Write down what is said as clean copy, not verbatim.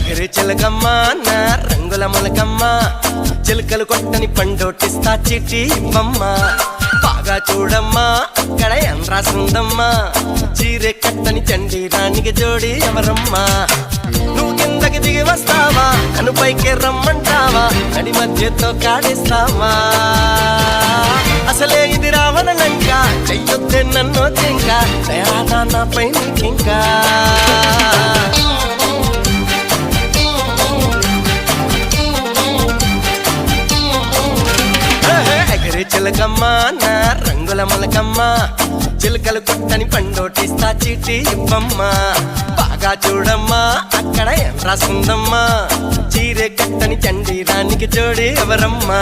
ఎగరి చిలకమ్మ నా రంగుల మొలకమ్మ చిలుకలు కొట్టని పండోటిస్తా చిట్టి ఇవ్వమ్మ బాగా చూడమ్మా అక్కడ ఏం రాసిందమ్మా చీరె కట్టని చండి రాణికి జోడి ఎవరమ్మా నువ్వు కిందకి దిగి వస్తావా నన్ను పైకి రమ్మంటావా నడి మధ్యతో కాడిస్తావా అసలే ఇది రావణలంక చెయ్యొద్దే నన్ను ఇంకా దయాదా నా పై నీకింకా చిలకమ్మ నా రంగుల మొలకమ్మ చిలుకలు కొట్టని పండోటిస్తా చీటి ఇవ్వమ్మ బాగా చూడమ్మా అక్కడ ఏం రాసిందమ్మా చీరె కట్టని చండి రానికి జోడి ఎవరమ్మా